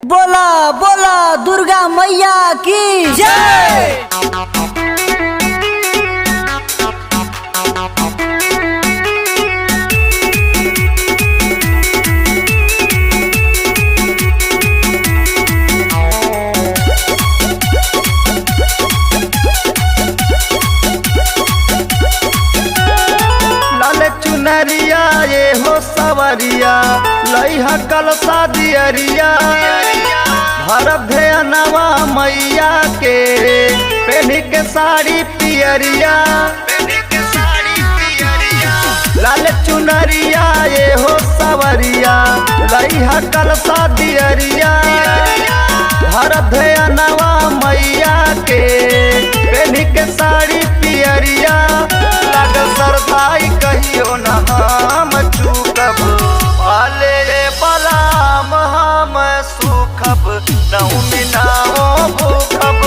बोला बोला दुर्गा मैया की जय। लाल चुनरिया ये हो सवरिया लइहा कल शादियरिया भरब ध्यानवा मैया के पहनी के साड़ी पियरिया लाल चुनरिया ये हो सवरिया लइहा कल शादियरिया भरब ध्यानवा मैया के पहनी के साड़ी पियरिया लागल सरदाई कहियो न हम चूकब पाले बलाम हम सुखब नहु मिनाओ भूखब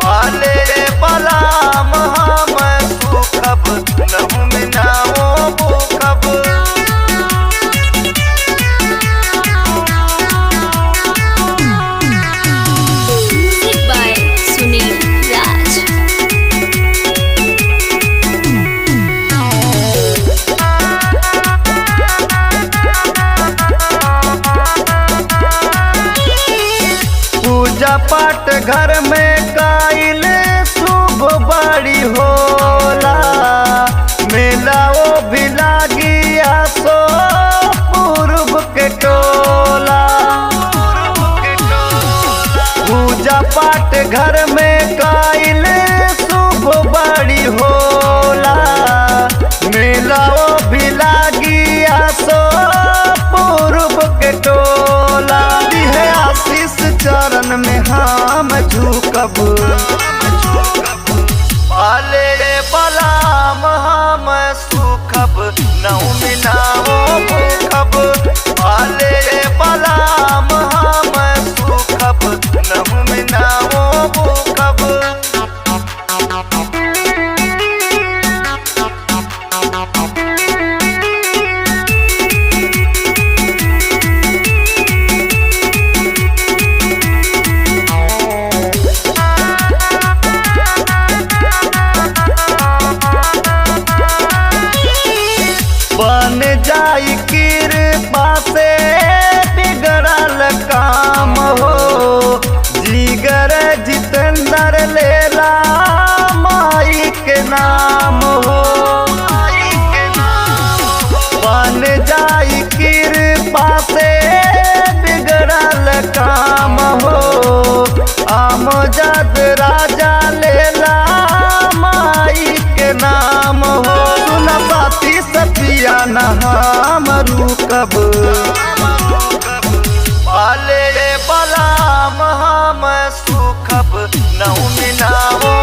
पाले बलाम हम सुखब नहु मिनाओ भूखब। Music by Sunil Raj. पूजा पाठ घर में काइल शुभ बड़ी होला मेला ओ भी लागी आसो पूर्व के टोला पूजा पाठ घर में काइल शुभ बड़ी होला मेला ओ भी लागी आसो पूर्व के टोला दिहे आशीष चरण में हम झुकब पाले बलाम हम सुखब नहु मिनाओ भूखब पाले बलाम हम सुखब नहु मिनाओ भूखब। बन जाई कृपा से बिगड़ल काम हो जिगर जितेंद्र लेला माई के नाम हो बन जाई कृपा से बिगड़ल काम हो आमजद राजा लेला माई के नाम हो सुन साथी सतिया न हम रुकब पाले बलाम हम सुखब नहु मिनाओ